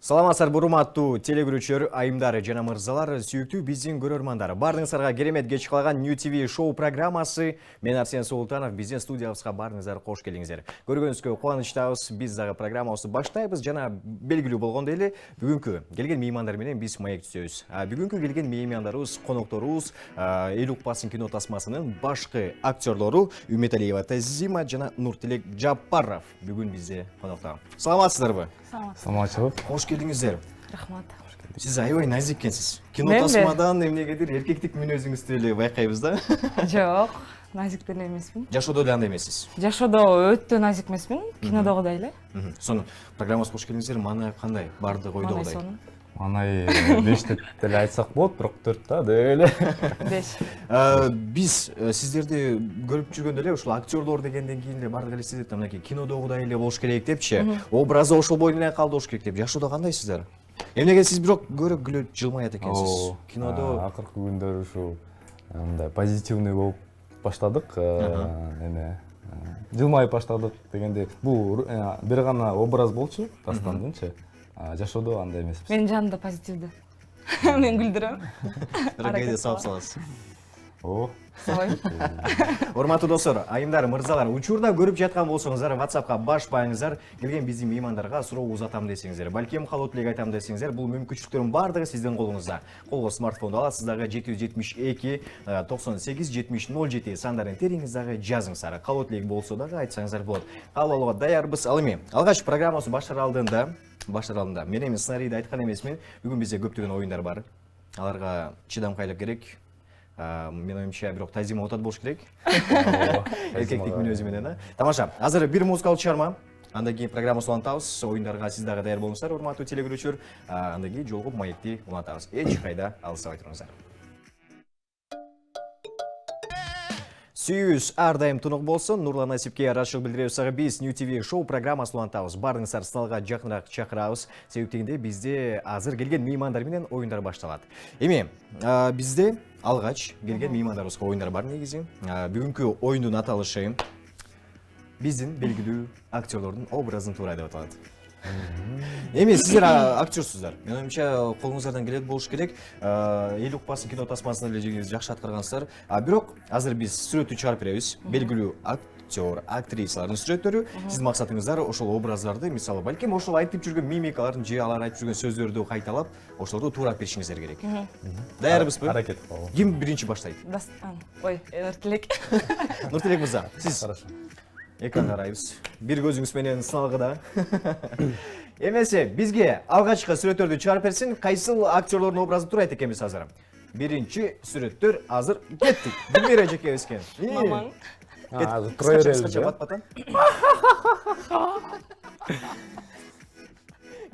Саламатсыздар урматтуу телегөрүүчүлөр, айымдары жана мырзалар, сүйүктүү биздин көрөрмандары. Баарыңыздарга керемет кеч калган New TV шоу программасы. Мен Арсен Султанов, биздин студиябызга баарыңыздар кош келиңиздер. Көргөнүзгө кубанычтабыз. Биз дагы программабызды баштайбыз жана белгилүү болгондой эле бүгүнкү келген меймандар менен биз маек түзөбүз. Бүгүнкү келген меймандарыбыз, конокторубуз Эл укпасын кино тасмасынын башкы актерлору Үмүталиева Тазима жана Нуртилек Жапаров бүгүн бизде конокто. Саламатсыздарбы? Саламатчылык. Кош келдиңиздер. Рахмат. Сиз аябай назик экенсиз. Кино тасмадан эмнегедир эркектик мүнөзүңүздү эле байкайбыз да. Жок, назик деле эмесмин. Жашоодо деле андай эмессиз. Жашоодо өтө назик эмесмин, кинодогудай эле. Сону программабызга кош келдиңиздер. Мана кандай? Бардык ойдогудай. Манай 5 деп деле айтсак болот, бирок 4 да деп эле. 5. Биз сиздерди көрүп жүргөндө эле ушул актерлор дегенден кийин эле бардык эле сиздер мынакей кинодогудай эле болуш керек депчи. Образы ошол бойдон эле калдырыш керек деп. Жашоодо кандайсыздар? Эмнеге сиз бирок көрө күлөт жылмаят экенсиз? Кинодо акыркы күндөр ушул мындай позитивный болуп баштадык. Эме жылмайып баштадык дегенде бул бир гана образ болчу дастандынчы. Жашоодо андай эмеспиз. Менин жанымда позитивдүү. Мен күлдүрөм. ракайда сабап саласыз. Сабайм. Урматтуу достор, айымдар, мырзалар, учурда көрүп жаткан болсоңуздар, WhatsApp'ка башпаңыздар, келген биздин меймандарга суроо узатам десеңиздер, балким калуу тилек айтам десеңиздер, бул мүмкүнчүлүктөрдүн бардыгы сиздин колуңузда. Колго смартфонду аласыз дагы 772 98 70 07 сандарын териңиз дагы жазыңыздар. Калуу тилек болсо дагы айтсаңыздар болот. Кабыл алууга даярбыз. Ал эми алгач программабыз башталар алдында мен эми сценарийди айткан эмесмин. Бүгүн бизде көптөгөн оюндар бар. Аларга чыдамкайлык керек. Мен оюмча бирок Тазима отат болуш керек. Эркектик мүнөзү менен, Тамаша. Азыр бир музыкалык чыгарма. Андан кийин программабызды улантабыз. Оюндарга сиз дагы даяр болуңуздар, урматтуу телегөрүүчүлөр. Андан кийин жолугуп маекти улантабыз. Эч кайда алыстабай туруңуздар. Сүйүүбүз ар дайым тунук болсун. Нурлан Насипке ырашчылык билдиребиз. Биз New TV шоу программасын улантабыз. Баарыңыздар сыналга жакыныраак чакырабыз. Себеби дегенде бизде азыр келген меймандар менен оюндар башталат. Эми бизде алгач келген меймандарыбызга оюндар бар негизи. Бүгүнкү оюндун аталышы биздин белгилүү актерлордун образын туура деп аталат. Эми сиздер актерсуздар. Мен оюмча колуңуздардан келет болуш керек. Эл укпасын кино тасмасында эле жеңиңизди жакшы аткаргансыздар. Бирок азыр биз сүрөттү чыгарып беребиз. Белгилүү актер, актрисалардын сүрөттөрү. Сиздин максатыңыздар ошол образдарды, мисалы, балким ошол айтып жүргөн мимикаларын же алар айтып жүргөн сөздөрдү кайталап, ошолорду туурап беришиңиздер керек. Даярбызбы? Аракет кылалы. Ким биринчи баштайт? Ой, Нуртилек. Нуртилек мырза, сиз. Хорошо. Экран карайбыз. Бир көзүңүз менен сыналгыда. Эмесе, бизге алгачкы сүрөттөрдү чыгарып берсин, кайсыл актерлордун образын туурайт экенбиз азыр. Биринчи сүрөттөр азыр кеттик. Гүлмира эжекебиз экен. Мамаң. Азыр тура беребиз. Батпатан.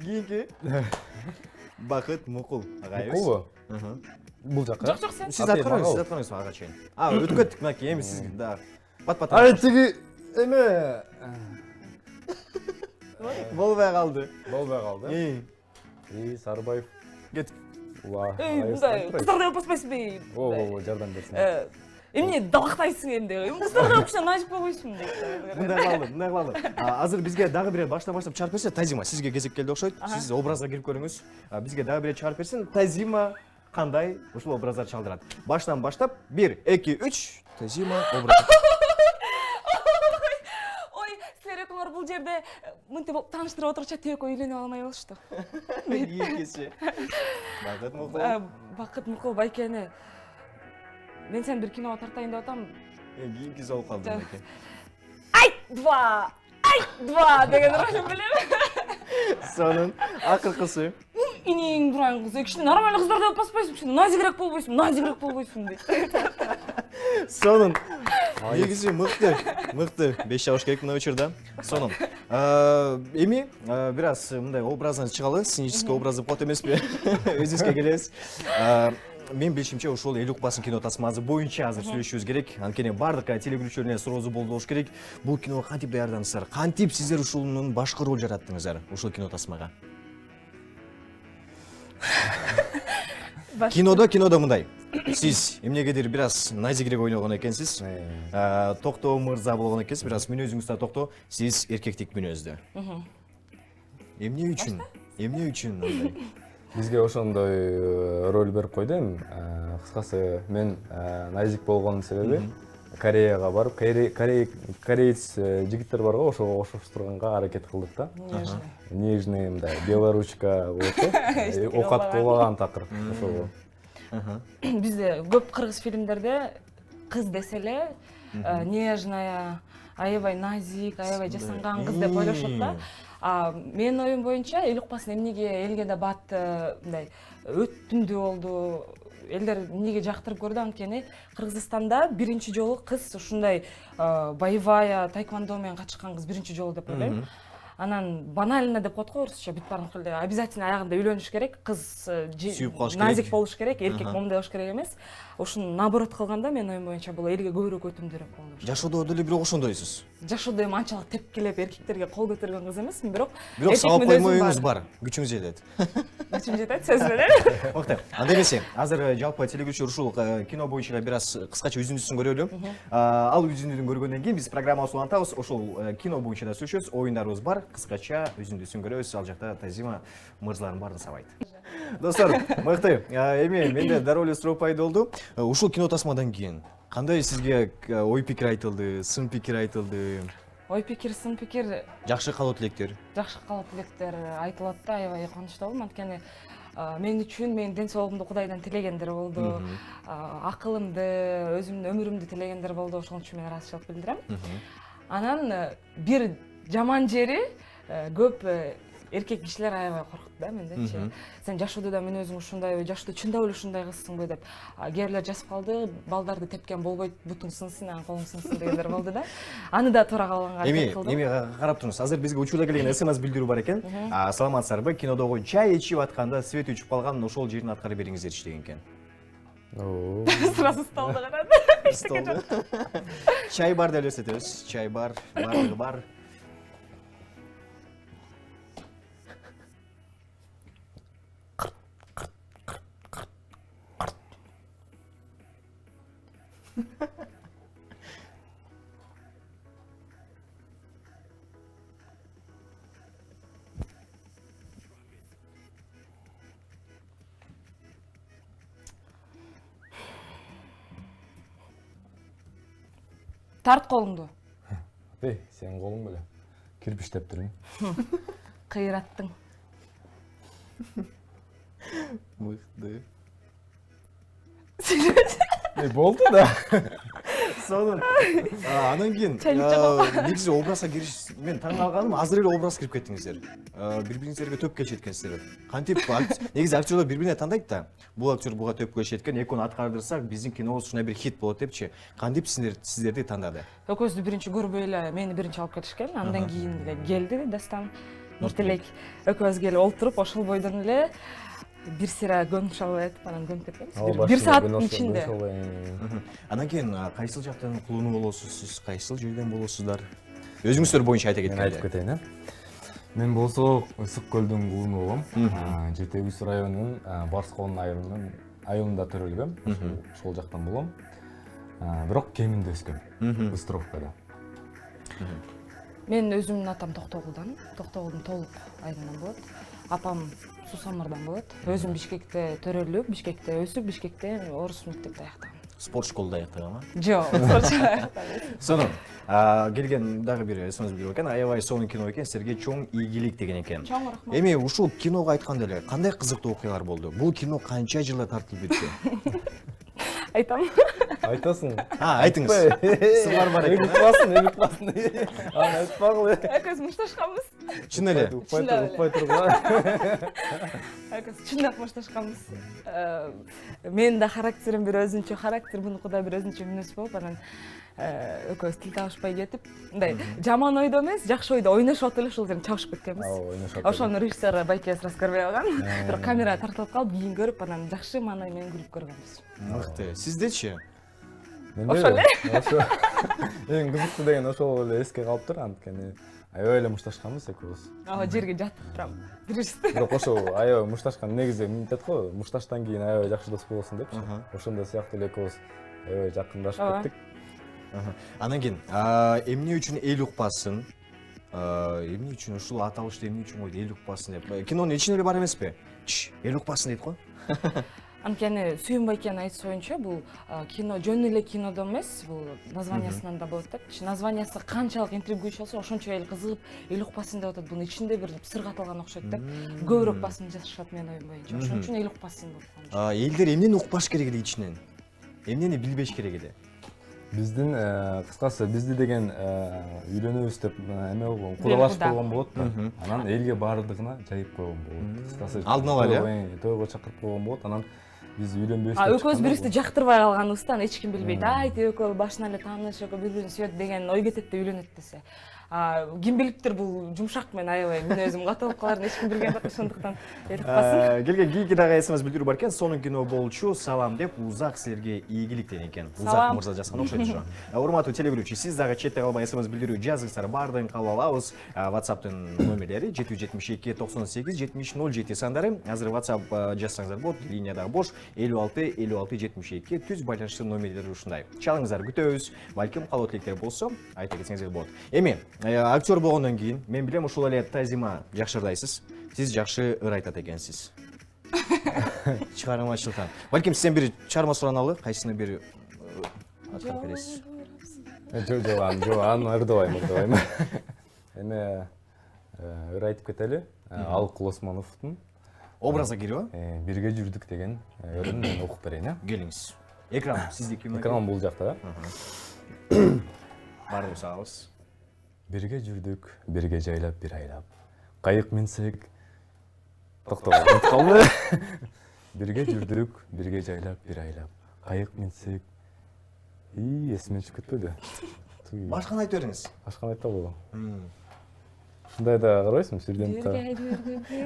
Кийинки Бакыт Мукул агайыбыз. Мукулбу? Бул жакка. Жок, сен. Сиз аткарыңыз ага чейин. Өтүп кеттик мынакей, эми сиз да. Батпатан. Ай тиги эме Болбой калды. болбой калды. Сарыбаев. Кет. Мындай кыздардай болуп баспайсыңбы? Оо, жардам берсин. Эмне далактайсың эмне? Кыздарга окшо назик болбойсуңбу дейт. Мындай кылалы. Азыр бизге дагы бир баштап чыгарып берсе, Тазима, сизге кезек келди окшойт. Сиз образга кирип көрүңүз. Бизге дагы бир чыгарып берсин. Тазима кандай ушул образдар чалдырат. Баштан баштап 1 2 3 Тазима образ. Серекоңор бул жерде мынтип тааныштырып отурчу төөкө үйлөнүп алмай болушту. Кийинкиси. Бакыт Мукул. Бакыт Мукул байкени. Мен сени бир киного тартайын деп атам. Кийинкиси болуп калды экен. Айт 2 деген роль билем. Сонун акыркысы. Иниң дуран кыз, кичине нормалдуу кыздардай болуп баспайсың, кичине назигирээк болбойсуң дейт. Сонун. Негизи мыкты 5 жабыш керек мына учурда. Сонун. Эми бир аз мындай образдан чыгалы, сценический образ деп коет эмеспи? Өзүбүзгө келебиз. Мен билишимче ушул Эл укпасын кино тасмасы боюнча азыр сүйлөшүбүз керек. Анткени бардык телегөрүүчүлөрүнө суроосу болуш керек. Бул киного кантип даярдандыңыздар? Кантип сиздер ушунун башкы роль жараттыңыздар ушул кино тасмага? Кинодо мындай. Сиз эмнегедир бир аз назигирээк ойногон экенсиз. Токтоо мырза болгон экенсиз, бир аз мүнөзүңүз да токтоо. Сиз эркектик мүнөздө. Эмне үчүн Эмне үчүн андай? Бизге ошондой роль берип койду эми. Кыскасы мен назик болгонун себеби Кореяга барып, кореец жигиттер бар го, ошого окшоштурганга аракет кылдык да. Нежный, мындай белоручка болот го. Оокат кылбаган такыр ошого. Бизде көп кыргыз фильмдерде кыз десе эле нежная, аябай назик, аябай жасанган кыз деп ойлошот да. Менин оюм боюнча эл укпасын эмнеге элге да бааты мындай өттүмдүү болду. Элдер эмнеге жактырып көрдү, анткени Кыргызстанда биринчи жолу кыз ушундай боевая таэквондо менен катышкан кыз биринчи жолу деп ойлойм. Анан банально деп коет го орусча, бүт баардык эле обязательно аягында үйлөнүш керек, кыз назик болуш керек, эркек момундай болуш керек эмес. Ушуну наоборот кылганда менин оюм боюнча бул элге көбүрөөк өтүмдүүрөөк болду. Жашоодо деле бирок ошондойсуз. Жашоодо эми анчалык тепкилеп эркектерге кол көтөргөн кыз эмесмин, бирок Сабап коймоюңуз бар, күчүңүз жетет. Күчүм жетет сөз менен. Мыкты. Анда эмесе, азыр жалпы телегөрүүчү ушул кино боюнча бир аз кыскача үзүндүсүн көрөлү. Ал үзүндүдүн көргөндөн кийин биз программабызды улантабыз. Ошол кино боюнча да сүйлөшөбүз, оюндарыбыз бар. Кыскача үзүндүсүн көрөбүз. Ал жакта Тазима мырзалардын баарын сабайт. Достор, мыкты. Эми менде дароо эле суроо пайда болду. Ушул кино тасмадан кийин кандай сизге ой пикир айтылды, сын пикир айтылды? Ой пикир, сын пикир, Жакшы каалоо тилектер. жакшы каалоо тилектер айтылат да, аябай кубанычтуу болдум, анткени мен үчүн менин ден соолугумду Кудайдан тилегендер болду, акылымды, өзүмдүн өмүрүмдү тилегендер болду, ошон үчүн мен ыраазычылык билдирем. Анан бир жаман жери көп эркек кишилер аябай коркут да мендечи. Сен жашоодо да мен өзүң ушундайбы, жашоодо чындап эле ушундай кызсыңбы деп. Кээ бирлер жазып калды, балдарды тепкен болбойт, бутуң сынсын, анан колуң сынсын дегендер болду да. Аны да туура кабылганга аракет кылдым. Эми карап туруңуз. Азыр бизге учурда келген СМС билдирүү бар экен. Саламатсыздарбы? Кинодогу чай ичип атканда свет өчүп калган, ошол жерин аткарып бериңиздерчи деген экен. Сразу столду карады. Чай бар деп элестетебиз. Чай бар, бардыгы бар. Тарт колуңду. Сен колуң беле. Кирпиштеп туруң. Кыйраттың. Мыкты. Болду да. Сонун. Анан кийин негизи образга кириш, мен таң калганым, азыр эле образга кирип кеттиңиздер. Бири-бириңиздерге төп келишет экенсиздер. Кантип негизи актерлор бири-бирине тандайт да. Бул актер буга төп келишет экен, экөөнү аткардырсак, биздин кинобуз ушундай бир хит болот депчи. Кантип сиздерди тандады? Экөөбүздү биринчи көрбөй эле мени биринчи алып кетишкен, андан кийин эле келди Дастан, Нуртилек. Экөөбүз келип олтуруп, ошол бойдон эле бир сыра көңүл чалып айтып, анан көмүп кеткенбиз. Бир сааттын ичинде. Андан кийин кайсыл жактан кулунуу болосуз сиз, кайсыл жерден болосуздар? Өзүңүздөр боюнча айта кеткенде. Айтып кетейин, мен болсо Ысык көлдүн кулуну болом. Жети Үз районунун Барскоон айылында төрөлгөм. Ошол жактан болом. Бирок кеминде өскөм. Быстровкада. Мен өзүмдүн атам Токтогулдан, Токтогулдун толук айылынан болот. Апам Сусамырдан болот. Өзүм Бишкекте төрөлүп, Бишкекте өсүп, Бишкекте орус мектепте аяктагам. Спорт школда аяктаганбы? Жок, спортчу аяктагам. Сонун. Келген дагы бир СМС билдирип экен. Аябай сонун кино экен, силерге чоң ийгилик деген экен. Чоң рахмат. Эми ушул киного айтканда эле кандай кызыктуу окуялар болду? Бул кино канча жылда тартылып бүттү? Айтам. Айтасың. Айтыңыз. Сыңар бар экен. Эликпасын. Аны айтпагыла. Экөөбүз мушташканбыз. Чын эле. Укпай тургула. Экөөбүз чындап мушташканбыз. Менин да характерим бир өзүнчө характер, мунуку да бир өзүнчө мүнөз болуп, анан экөөбүз тил табышпай кетип, мындай жаман ойдо эмес, жакшы ойдо ойношуп эле ушул жерин чабышып кеткенбиз. Ошону режиссер Байке сразу көрбөй калган. Бирок камера тартылып калып, кийин көрүп, анан жакшы маанай менен күлүп көргөнбүз. Мыкты. Сиздечи? Ошо эле. Эң кызыктуу деген ошол эле эске калыптыр, анткени аябай эле мушташканбыз экөөбүз. Жерге жатып турам. Дурусту. Бирок ошо аябай мушташкан, негизи мынтет го, мушташтан кийин аябай жакшы дос болосуң депчи. Ошондой сыяктуу эле экөөбүз аябай жакындашып кеттик. Анан кийин эмне үчүн эл укпасын? Эмне үчүн ушул аталышты эмне үчүн койду эл укпасын деп? Кинонун ичине эле бар эмеспи? Эл укпасын дейт го. Анткени Сүйүнбайкенин айтышы боюнча бул кино жөн эле кинодо эмес, бул названиясынан да болот деп. Названиясы канчалык интригующий болсо, ошончо эл кызыгып, эл укпасын деп атат. Бунун ичинде бир сыр катылган окшойт деп. Көбүрөөк басым жасашат менин оюм боюнча. Ошон үчүн эл укпасын деп коюмуш. Элдер эмнени укпаш керек эле ичинен? Эмнени билбеш керек эле? Биздин кыскасы бизди деген үйлөнөбүз деп эме болгон, куралашып койгон болот да. Анан элге баардыгына жайып койгон болот. Кыскасы алдын ала эле тойго чакырып койгон болот. Анан биз үйлөнбөйбүз. Экөөбүз бирибизди жактырбай калганыбыздан эч ким билбейт. Айт экөө башынан эле тааныш, экөө бири-бирин сүйөт деген ой кетет да үйлөнөт десе. Ким билиптир бул жумшак мен аябай мүнөзүм катуу болуп каларын эч ким билген жок, ошондуктан эл укпасын. Келген кийинки дагы СМС билдирүү бар экен. Сонун кино болчу, салам деп Узак силерге ийгилик деген экен. Узак мырза жазган окшойт ошо. Урматтуу телегөрүүчү, сиз дагы четте калбай СМС билдирүү жазыңыздар. Баардыгын кабыл алабыз. WhatsApp'тын номерлери 772 98 70 07 сандары. Азыр WhatsApp жазсаңыздар болот. Линия дагы бош. 56 56 72 түз байланыштын номерлери ушундай. Чалыңыздар, күтөбүз. Балким калуу тилектер болсо айта кетсеңиздер болот. Эми актер болгондон кийин мен билем ушул эле Тазима жакшы ырдайсыз. Сиз жакшы ыр айтат экенсиз. Чыгармачылыктан. Балким сизден бир чыгарма сураналы, кайсыны бир аткарып бересиз? Жок, аны ырдабайм. Эме ыр айтып кетели. Алкул Осмоновдун Образга кириби? Бирге жүрдүк деген ырын мен окуп берейин, а? Келиңиз. Экран сиздики ме? Экран бул жакта. Бардык сагыз. Бирге жүрдүк, бирге жайлап бир айлап. Кайык минсек. Токтогон калды. Бирге жүрдүк, бирге жайлап бир айлап. Кайык минсек. Эсимен чыгып кетпеди. Башканы айтып бериңиз. Башканы айта боло. Ушундай да карабайсыңбы, студент.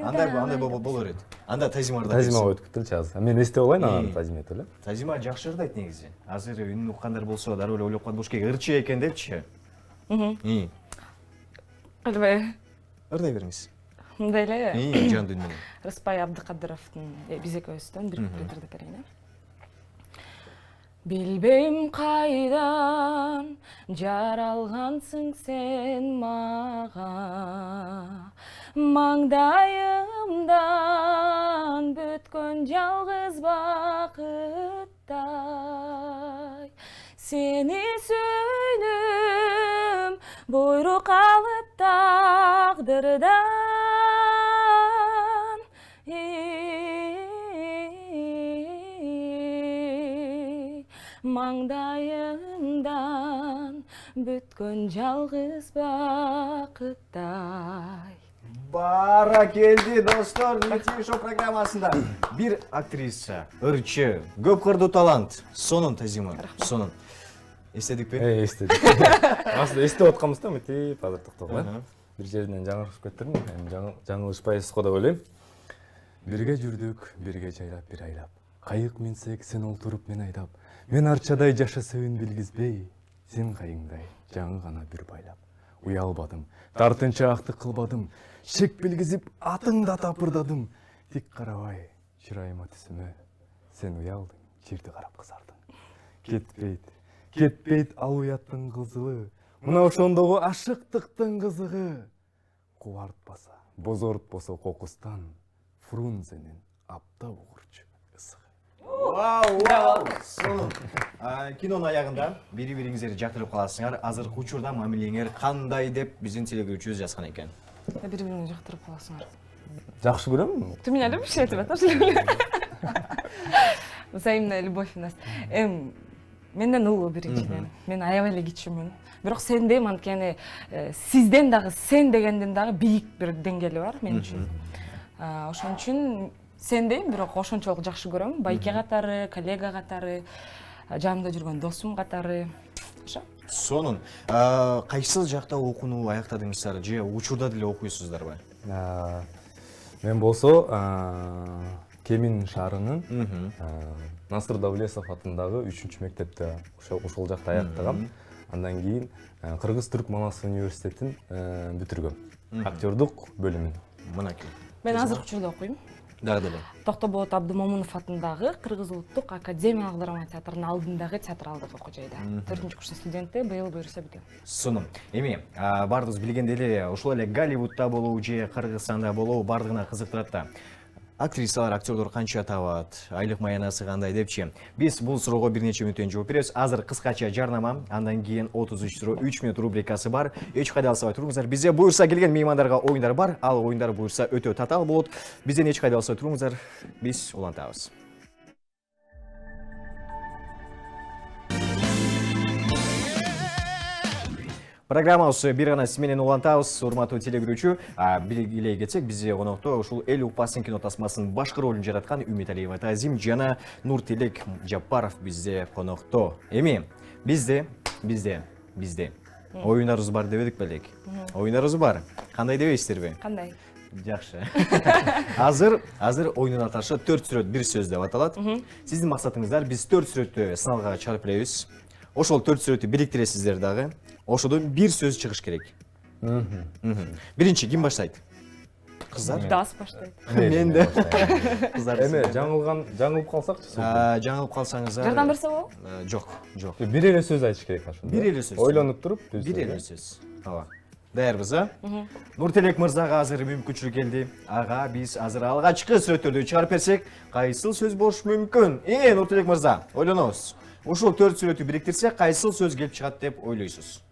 Андай боло берет. Анда Тазимарда. Тазима өтүп кетеличи азыр. Мен эстеп алайын анан Тазима этеле. Тазима жакшы ырдайт негизи. Азыр үнүн уккандар болсо дароо эле ойлоп калат болуш керек, ырчы экен депчи. Кылбай. Ырдай бериңиз. Мындай эле. Жан дүн менен. Рыспай Абдыкадыровдун биз экөөбүздөн бир куплет ырдап берейин. Билбейм кайдан жаралгансың сен мага, маңдайымдан бүткөн жалгыз бакыттай. Сени сүйдүм буйрук алып тагдырдан. Маңдайымдан бүткөн жалгыз бакыттай. Бара келди достор, Нетиви шоу программасында бир актриса, ырчы, көп кырдуу талант, Сонун Тазима. Сонун. Эстедикпи? Эстедик. Аслында эстеп атканбыз да, мынтип азыр токтогула. Бир жеринен жаңырышып кеттирмин, эми жаңылышпайсыз го деп ойлойм. Бирге жүрдүк, бирге жайлап бир айлап. Кайык минсек, сен олтуруп мен айдап. Мен арчадай жашасөйүн билгизбей, сен кайыңдай жаңы гана бүр байлап. Уялбадым, тартынчаакты кылбадым, шек билгизип атыңда тапырдадым. Тик карабай, чырайыма түсүмө, сен уялдың, жерди карап кызардың. Кетпейт ал уяттын кызылы, мына ошондогу ашыктыктын кызыгы. Кубартпаса, бозортпосо кокустан, Фрунзенин апта угурчу ысыгы. Вау! Сонун. Кинонун аягында бири-бириңиздерди жактырып каласыңар. Азыркы учурда мамилеңер кандай деп биздин телегөрүүчүбүз жазган экен. Бири-бириңди жактырып каласыңар. Жакшы көрөм. Ты меня любишь, я тебя тоже люблю. Взаимная любовь у нас. Менден улуу биринчиден. Мен аябай эле кичүүмүн. Бирок сендейм, анткени сизден дагы, сен дегенден дагы бийик бир деңгээли бар мен үчүн. Ошон үчүн сендейм, бирок ошончолук жакшы көрөм. Байке катары, коллега катары, жанымда жүргөн досум катары. Ошо. Сонун. Кайсы жакта окууну аяктадыңыздар же учурда деле окуйсуздарбы? Мен болсо Кемин шаарынын Насыр Давлесов атындагы 3-чү мектепте ошол жакта аяктагам. Андан кийин Кыргыз-Түрк Манас университетин бүтүргөм. Актёрдук бөлүмүн. Мынакей. Мен азыркы учурда окуйм. Дагы деле. Токтоболот Абдымомунов атындагы Кыргыз улуттук академиялык драма театрынын алдындагы театралдык окуу жайда. 4-курстун студенти, быйыл буюрса бүтөм. Сунум. Эми, бардыгыбыз билгендей эле ушул эле Голливудда болуу же Кыргызстанда болуу бардыгына кызыктырат да. Актрисалар, актерлор канча табат, айлык маянасы кандай депчи. Биз бул суроого бир нече мүнөттөн жооп беребиз. Азыр кыскача жарнама, андан кийин 33 суроо 3 мүнөт рубрикасы бар. Эч кайда алсабай туруңуздар. Бизде буюрса келген меймандарга оюндар бар. Ал оюндар буюрса өтө татаал болот. Бизден эч кайда алсабай туруңуздар. Биз улантабыз. Программабыз бир гана сиз менен улантабыз, урматтуу телегөрүүчү. Билгилей кетсек, бизде конокто ушул эл укпасын кино тасмасынын башкы ролун жараткан Үмүталиева Тазим жана Нуртилек Жапаров бизде конокто. Эми бизде оюндарыбыз бар дебедик белек. Оюндарыбыз бар. Кандай дебейсиздерби? Кандай? Жакшы. Азыр оюнун аташы 4 сүрөт 1 сөз деп аталат. Сиздин максатыңыздар биз 4 сүрөттү сыналга чыгарып беребиз. Ошол 4 сүрөттү бириктиресиздер дагы. Ошодон 1 сөз чыгыш керек. Биринчи ким баштайт? Кыздар? Дас баштайт. Мен да. Кыздар. Эме жаңылып калсакчы? Жаңылып калсаңыздар. Жардам берсе болобу? Жок. Бир эле сөз айтыш керек ошондо. Бир эле сөз. Ойлонуп туруп, бир эле сөз. Ооба. Даярбыз, а? Нуртилек мырзага азыр мүмкүнчүлүк келди. Ага, биз азыр алгачкы сүрөттөрдү чыгарып берсек, кайсыл сөз болушу мүмкүн? Нуртилек мырза, ойлонобуз. Ушул 4 сүрөттү бириктирсек, кайсыл сөз келип чыгат деп ойлойсуз?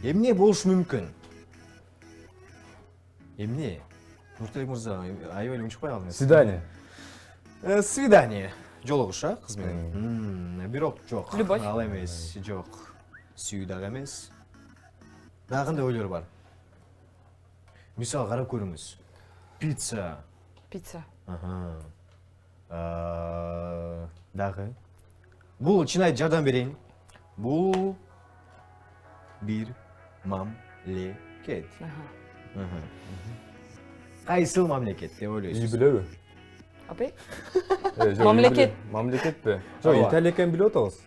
Эмне болушу мүмкүн? Эмне? Нуртилек мырза, аябай унчукпай калдыңыз. Свидание. Свидание. Жолугуш, а, кыз менен? Бирок жок. Любовь. Ал эмес, жок. Сүйүү дагы эмес. Дагы кандай ойлор бар? Мисалы карап көрүңүз. Пицца. Пицца. Дагы. Бул чынайы жардам берейин. Бул бир мамлекет. Кайсыл мамлекет деп ойлойсуз? Үй билеби? Апай? Мамлекет. Мамлекетпи? Жок, Италия экенин билип атабыз.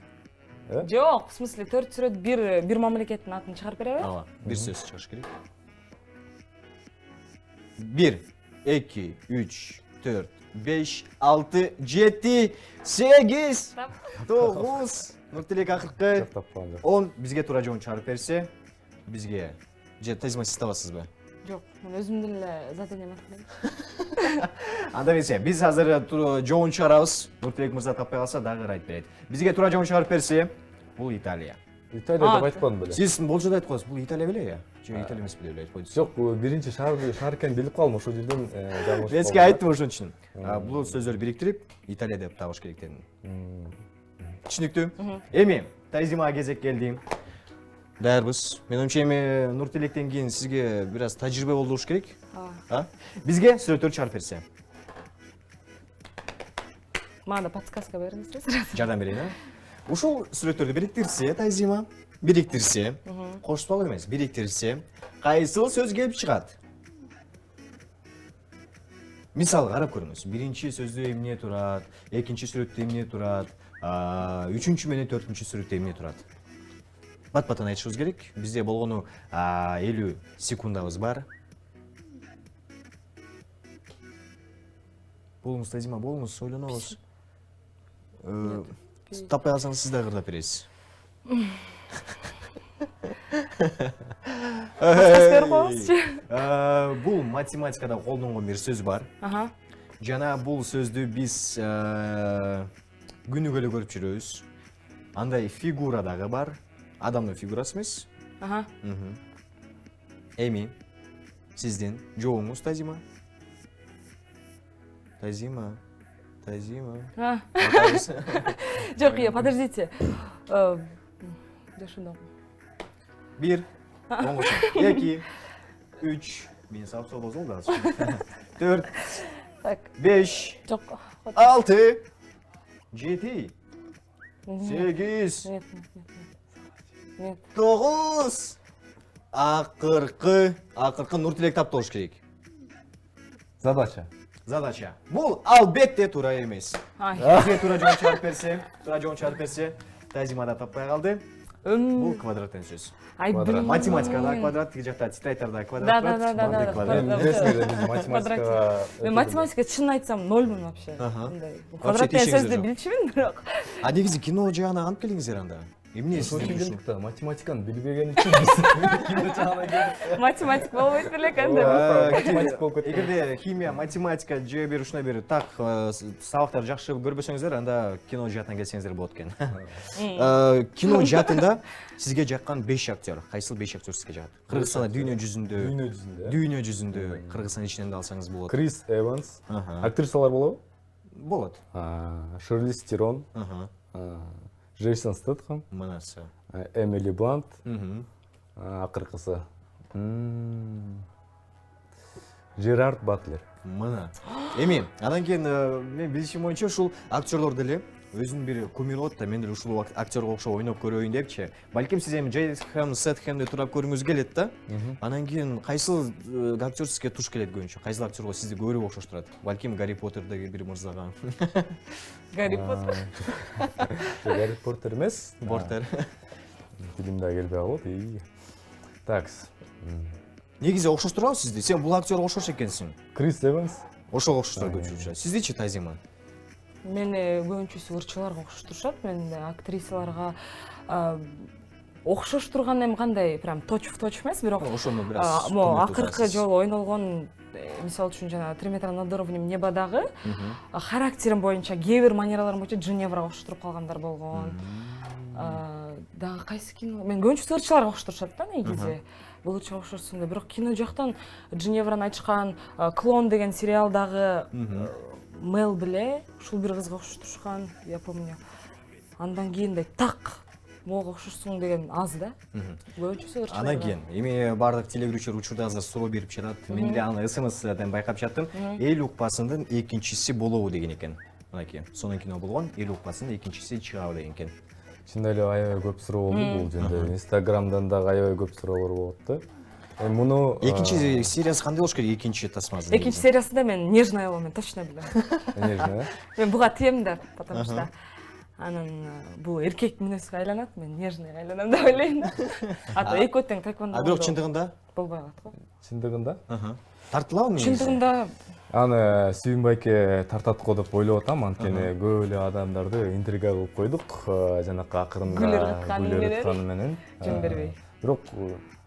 Жок, в смысле 4 сүрөт бир мамлекеттин атын чыгарып береби? Ооба, бир сөз чыгыш керек. 1, 2, 3, 4, 5, 6, 7, 8, 9. Нуртилек акыркы. Тапкан жок. 10 бизге туура жооп чыгарып берсе, бизге же Тазима сиз табасызбы? Жок, мен өзүмдүн эле задание менен. Анда эмесе, биз азыр жооп чыгарабыз. Нуртилек мырза таппай калса дагы айтып берет. Бизге туура жооп чыгарып берсе, бул Италия. Италия деп айтпадым беле. Сиз болжода айтып коесуз, бул Италия беле? Же Италия эмес беле айтып койдуңуз. Жок, биринчи шаар экенин билип калдым, ошол жерден жаңылышып. Мен сизге айттым ошон үчүн. Бул сөздөрдү бириктирип, Италия деп табыш керек дедим. Түшүнүктүү? Эми Тазимага кезек келди. Даярбыз. Мен ойымча эми Нуртилектен кийин сизге бир аз тажрыйба болуш керек. Бизге сүрөттөр чыгарып берсе. Мага да подсказка бериңиз. Жардам берейин, а? Ушул сүрөттөрдү бириктирсе, Тазима, бириктирсе, кошпок эмес, бириктирсе, кайсыл сөз келип чыгат? Мисалы карап көрүңүз. Биринчи сөздө эмне турат, экинчи сүрөттө эмне турат, үчүнчү менен төртүнчү сүрөттө эмне турат? Бат-баттан айтышыбыз керек. Бизде болгону 50 секундабыз бар. Болуңуз, Тазима, болуңуз, ойлонобуз. Таппай калсаңыз сиз дагы кырдап бересиз. Подсказка берип коебузчу. Бул математикада колдонгон бир сөз бар. Жана бул сөздү биз күнүгө эле көрүп жүрөбүз. Андай фигура дагы бар. Адамдын фигурасы эмес. Эми сиздин жообуңуз, Тазима. Тазима. Жок, подождите. Ушундай. 1, 2, 3, мен сап болсом да. 4, 5, Жок. 6, 7, 8, Нет. 9. Акыркы Нуртилек таптı болуш керек. Задача. Бул албетте туура эмес. Бизге туура жооп чыгарып берсе, Тазима да таппай калды. Бул квадраттан сөз. Айдын. Математикада квадрат, тиги жакта титайтарда квадрат. Биз математикага Мен математика чын айтсам 0-мун вообще. Вообще Квадрат деген тиешеңиз сөздү жок. билчүмүн, бирок. А негизи кино жагына кантип келдиңиздер анда? Эмне ошол сиздин үчүн ушул? келдик да, математиканы билбеген үчүн биз кино жагына келдик. Математик болбойт белек анда. Математик болуп кетти. Эгерде химия, математика же бир ушундай бир так сабактарды жакшы көрбөсөңүздөр, анда кино жаатына келсеңиздер болот экен. Кино жаатында сизге жаккан 5 актер. Кайсыл 5 актер сизге жагат? Кыргызстанда дүйнө жүзүндө. Дүйнө жүзүндө Кыргызстан ичинен да алсаңыз болот. Крис Эванс. Актрисалар болобу? Болот. Шарлиз Терон, Джейсон Стэтхэм, Манасы. Эмили Блант, акыркысы. Жерард Батлер. Мына. Эми, андан кийин мен билишим боюнча ушул актерлор деле өзүнүн бир кумири болот да, мен деле ушул актерге окшоп ойноп көрөйүн депчи. Балким сиз эми Джейсон Стэтхэмди турап көргүңүз келет да. Анан кийин кайсыл актер сизге туш келет көбүнчө? Кайсыл актерго сизди көбүрөөк окшоштурат? Балким Гарри Поттердеги бир мырзага. Гарри Поттер. Гарри Поттер эмес. Поттер. Фильм да келбей калат. Такс. Негизи окшоштурабы сизди? Сен бул актерге окшош экенсиң. Крис Эванс. Ошого окшоштур көбүнчө. Сиздичи Тазима? Мени көбүнчөсү ырчыларга окшоштурушат. Мен актрисаларга окшош турган эми кандай, прям точ эмес, бирок Ошону бир аз. акыркы жолу ойнолгон, мисалы үчүн жана 3 метр над уровнем небодагы характерим боюнча, кээ бир манераларым боюнча Женеврага окшоштуруп калгандар болгон. Дагы кайсы кино? Мен көбүнчөсү ырчыларга окшоштурушат да негизи. Бул ырчыга окшошсуң да, бирок кино жактан Женевраны айтышкан Клон деген сериалдагы Мел беле ушул бир кызга окшоштурушкан, я помню. Андан кийин так мого окшошсуң деген аз да. Көбүнчөсү ырчылар. Андан кийин эми бардык телегөрүүчүлөр учурда азыр суроо берип жатат. Мен деле аны СМС'дан байкап жаттым. Эл укпасынын экинчиси болобу деген экен. Мынакей, сонун кино болгон. Эл укпасынын экинчиси чыгабы деген экен. Чындап эле аябай көп суроо болду бул жөнүндө. Инстаграмдан дагы аябай көп суроолор болот да. Муну Экинчи сериясы кандай болуш керек? Экинчи тасмасы. Экинчи сериясында мен нежная болом, мен точно билем. нежно. Мен буга тием да, потому что анан бул эркек мүнөзгө айланат, мен нежныйга айланам деп ойлойм. Ато экөө тең тэквондо. А бирок чындыгында? Болбой калат го. Чындыгында? Тартылабы негизи? Чындыгында Аны Сүйүнбайке тартат го деп ойлоп атам, анткени көп эле адамдарды интрига кылып койдук, жанакы акырында гүлөр менен. Жөн бербей. Бирок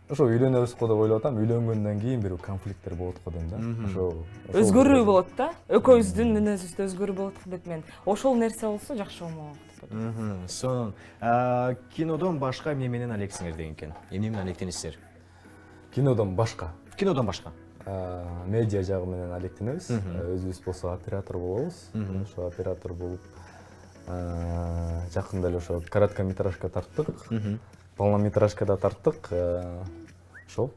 ошо үйлөнөбүз го деп ойлоп атам, үйлөнгөндөн кийин бир конфликттер болот го дейм да. Ошо Өзгөрүү болот да. Экөөбүздүн мүнөзүбүздө өзгөрүү болот деп мен. Ошол нерсе болсо жакшы болмок деп ойлойм. Сонун. Кинодон башка эмне менен алексиңер деген экен? Эмне менен алектенесиздер? кинодон башка. Кинодон башка. Медиа жагы менен алектенебиз. Өзүбүз болсо оператор болобуз. Ошо оператор болуп жакында эле ошо короткометражка тарттык. Полнометражка да тарттык. Ошол.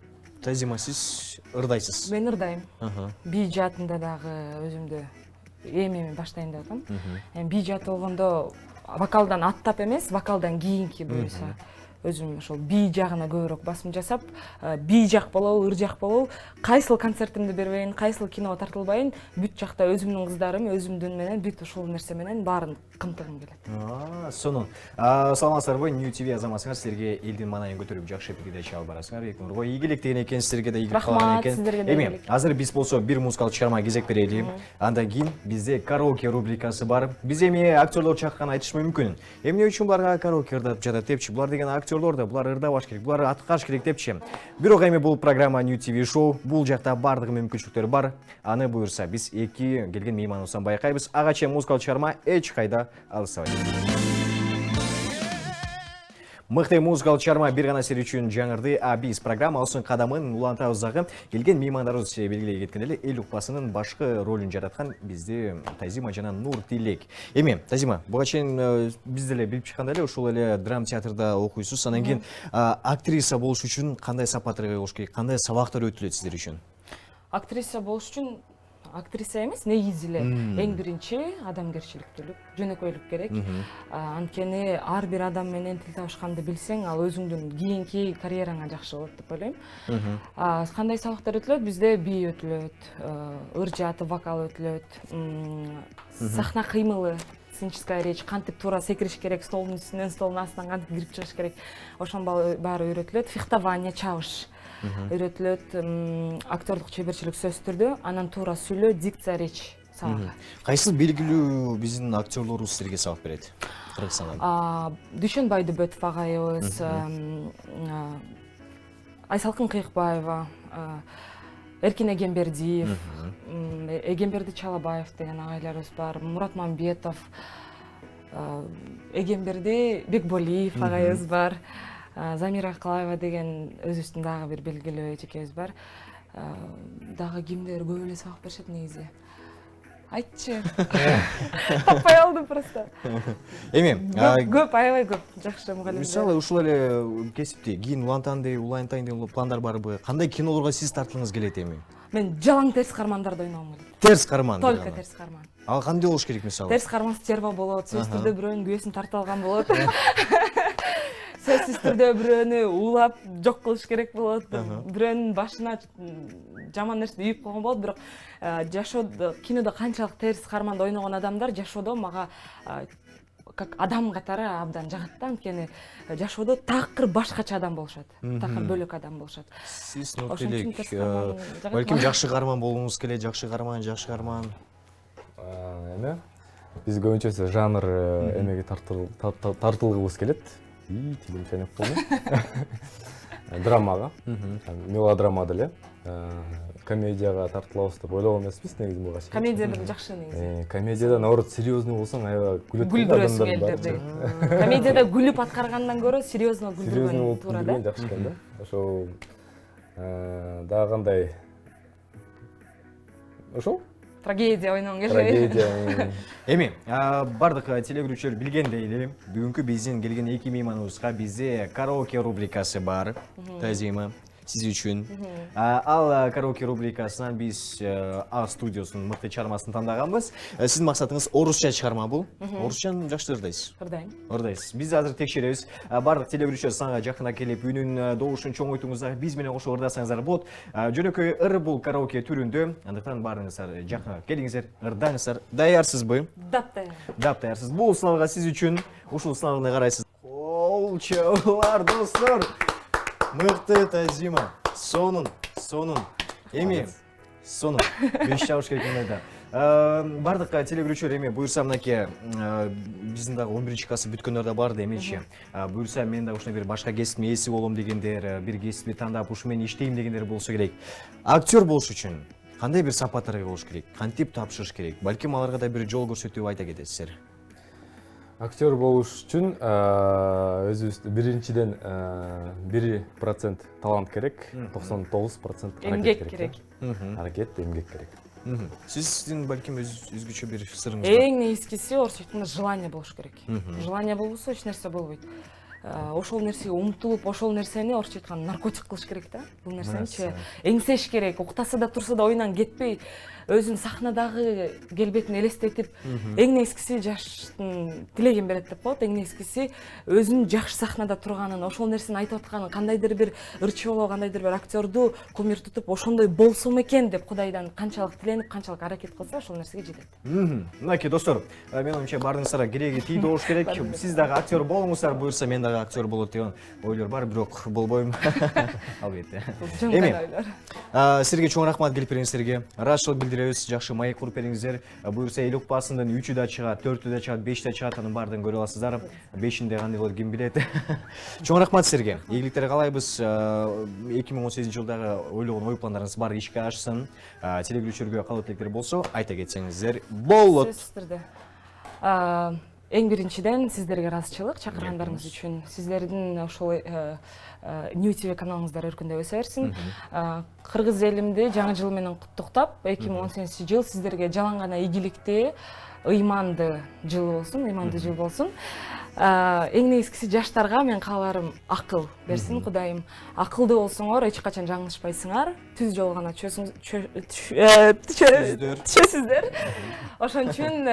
Тазима, сиз ырдайсыз. Мен ырдайм. Би жаатында дагы өзүмдү эми баштайын деп атам. Эми би жааты болгондо вокалдан аттап эмес, вокалдан кийинки буюрса өзүм ошол би жагына көбүрөөк басым жасап, би жак болобу, ыр жак болобу, кайсыл концертимди бербейин, кайсыл киного тартылбайын, бүт жакта өзүмдүн кыздарым, өзүмдүн менен бүт ушул нерсе менен баарын камтыгым келет. Сонун. Саламатсыздарбы, New TV азаматсыңар, силерге элдин маанайын көтөрүп жакшы передача алып барасыңар. Экөөңөргө ийгилик деген экен, силерге да ийгилик калган экен. Эми, азыр биз болсо бир музыкалык чыгарма кезек берели. Андан кийин бизде караоке рубрикасы бар. Биз эми актерлор чаккан айтыш мүмкүн. Эмне үчүн буларга караоке ырдап жатат депчи? Булар деген актерлор да, булар ырдабаш керек, булар аткарыш керек депчи. Бирок эми бул программа New TV шоу, бул жакта бардык мүмкүнчүлүктөр бар. Аны буюрса биз эки келген мейманыбыздан байкайбыз. Ага чейин музыкалык чыгарма эч кайда алысабайт. Мыкты музыкалык чыгарма бир гана сиз үчүн жаңырды. Биз программабыздын кадамын улантабыз дагы. Келген меймандарыбыз белгилей кеткен эле эл укпасынын башкы ролун жараткан бизди Тазима жана Нуртилек. Эми, Тазима, буга чейин биз деле билип чыккандай эле ушул эле драма театрда окуйсуз. Анан кийин актриса болуш үчүн кандай сапаттарга болуш керек, кандай сабактар өтүлөт сиздер үчүн? Актриса болуш үчүн актриса эмес, негизи эле эң биринчи адамгерчиликтүүлүк, жөнөкөйлүк керек. Анткени ар бир адам менен тил табышканды билсең, ал өзүңдүн кийинки карьераңа жакшы болот деп ойлойм. Кандай сабактар өтүлөт? Бизде би өтүлөт, ыр жааты, вокал өтүлөт, сахна кыймылы, сценическая речь, кантип туура секириш керек, столдун үстүнөн, столдун астынан кантип кирип чыгыш керек. Ошонун баары үйрөтүлөт. Фехтование, чабыш үйрөтүлөт. Актердук чеберчилик сөз түрдө, анан туура сүйлөө, дикция, речь сабагы. Кайсы белгилүү биздин актерлорубуз силерге сабак берет? Кыргызстандан. Дүйшөнбай Дөбөтов агайыбыз, Айсалкын Кыйыкбаева, Эркин Эгембердиев, Эгемберди Чалабаев деген агайларыбыз бар, Мурат Мамбетов, Эгемберди Бекболиев агайыбыз бар, Замира Акалаева деген өзүбүздүн дагы бир белгилүү эжекебиз бар. Дагы кимдер көп эле сабак беришет негизи. Айтчы. Таппай алдым просто. Эми, көп, аябай көп жакшы мугалимдер. Мисалы ушул эле кесипти кийин улантайын деген пландар барбы? Кандай кинолорго сиз тартылгыңыз келет эми? Мен жалаң терс кармандарды ойногум келет. Терс карман. Только терс карман. Ал кандай болуш керек мисалы? Терс карман стерва болот, сөзсүз түрдө бирөөнүн күбөсүн тарта алган болот. Сөзсүз түрдө бирөөнү уулап жок кылыш керек болот. Бирөөнүн башына жаман нерсе үйүп койгон болот, бирок жашоодо кинодо канчалык терс карманды ойногон адамдар жашоодо мага как адам катары абдан жагат да, анткени жашоодо такыр башкача адам болушат, такыр бөлөк адам болушат. Сиз Нуртилек, балким жакшы карман болгуңуз келет, жакшы карман. Эме биз көбүнчөсү жанр эмеге тартылгыбыз келет. Тилим чайнап болду. Драмага, мелодрама деле, комедияга тартылабыз деп ойлогон эмеспиз негизи буга. Комедия бир жакшы негизи. Комедияда наоборот серьезный болсоң, аябай күлдүрөсүң элдерди. Комедияда күлүп аткаргандан көрө серьезно күлдүргөн туура да. Жакшы экен да. Ошол дагы кандай ошол трагедия ойногон келбейт. Трагедия. Эми, бардык телегөрүүчүлөр билгендей эле, бүгүнкү биздин келген эки мейманыбызга бизде караоке рубрикасы бар. Тазима, сиз үчүн. Ал караоке рубрикасынан биз А студиосунун мыкты чыгармасын тандаганбыз. Сиздин максатыңыз орусча чыгарма бул. Орусчаны жакшы ырдайсыз. Ырдайсыз. Биз азыр текшеребиз. Бардык телегөрүүчүлөр санга жакына келип, үнүн добушун чоңойтуңуздар, биз менен кошо ырдасаңыздар болот. Жөнөкөй ыр бул караоке түрүндө. Андыктан баарыңыздар жакына келиңиздер, ырдаңыздар. Даярсызбы? Даярсыз. Бул сыналга сиз үчүн ушул сыналганы карайсыз. Колчолар, достор. Мыкты Тазима. Сонун. Эми, сонун. Беш чабыш керек мындай да. Бардык телегөрүүчүлөр эми буюрса мынакей биздин дагы 11-классы бүткөндөр да барды эмечи. Буюрса мен да ушундай бир башка кесиптин ээси болом дегендер, бир кесипти тандап ушу менен иштейм дегендер болсо керек. Актер болуш үчүн кандай бир сапаттарга болуш керек? Кантип тапшырыш керек? Балким аларга да бир жол көрсөтүп айта кетесиздер. Актер болуш үчүн өзүбүз биринчиден 1% талант керек, 99% эмгек керек. Аракет, эмгек керек. Сиздин балким өзгөчө бир сырыңыз бар. Эң негизгиси орусча айтканда желание болуш керек. Желание болбосо эч нерсе болбойт. Ошол нерсеге умтулуп, ошол нерсени орусча айтканда наркотик кылыш керек да. Бул нерсени эңсеш керек. Уктаса да турса да ойнан кетпей, өзүн сахнадагы келбетин элестетип, эң негизгиси жаштын тилеген берет деп коет. Эң негизгиси өзүнүн жакшы сахнада турганын, ошол нерсени айтып атканын, кандайдыр бир ырчооло, кандайдыр бир актерду кумир тутуп, ошондой болсом экен деп Кудайдан канчалык тиленип, канчалык аракет кылса, ошол нерсеге жетет. Мынакей достор, менин оюмча баарыңыздарга кереги тийди болуш керек. Сиз дагы актер болуңуздар, буюрса мен дагы актер болот деген ойлор бар, бирок болбойм. Албетте. Эми, силерге чоң рахмат келип бериңиздерге. Ыраазычылык билдиребиз, жакшы маек куруп бериңиздер. Буюрса эл укпасынын 3-ү да чыгат, 4-ү да чыгат, 5 да чыгат, анын баардыгын көрө аласыздар. 5-inde кандай болот ким билет. Чоң рахмат силерге. Ийгиликтер каалайбыз. 2018-жылдагы ойлогон ой пландарыңыз бар, ишке ашсын. Телегөрүүчүлөргө калуу тилектер болсо, айта кетсеңиздер болот. Эң биринчиден сиздерге ыраазычылык чакыргандарыңыз үчүн. Сиздердин ошол New TV каналыңыздар өркүндөй өсө берсин. Кыргыз элимди жаңы жыл менен куттуктап, 2018-жыл сиздерге жалаң гана ийгиликтүү, ыйманды жыл болсун. Эң негизгиси жаштарга мен кааларым акыл берсин Кудайым. Акылдуу болсоңор эч качан жаңылышпайсыңар, түз жол гана түшөсүздөр. Ошон үчүн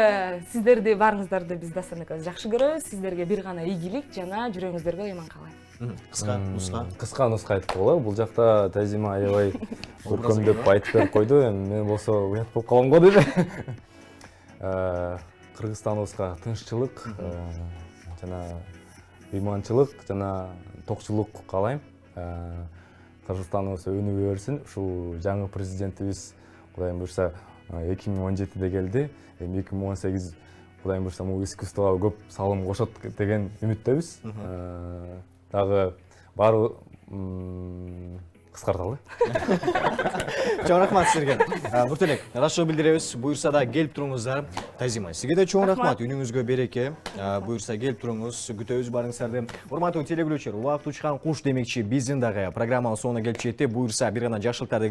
сиздерди баарыңыздарды биз Дастан экөөбүз жакшы көрөбүз. Сиздерге бир гана ийгилик жана жүрөгүңүздөргө ыйман каалайм. Кыска нуска айтып койгула. Бул жакта Тазима аябай көркөмдөп айтып берип койду. Мен болсо уят болуп калам го деп. Кыргызстаныбызга тынччылык жана ыйманчылык жана токчулук каалайм. Кыргызстаныбыз өнүгө берсин. Ушул жаңы президентибиз Кудайым буйрса 2017-де келди. Эми 2018 Кудайым буйрса бул искусствого көп салым кошот деген үмүттөбүз. Дагы баары кыскарталы. Чоң рахмат сизге. Нуртелек, ырашуу билдиребиз. Буйрса да келип туруңуздар. Тазима, сизге де чоң рахмат. Үнүңүзгө береке. Буйрса келип туруңуз. Күтөбүз барыңыздарды. Урматтуу телегөрүүчүлөр, убакыт учкан куш демекчи биздин дагы программанын соңуна келип жетти. Буйрса бир гана жакшылыктарды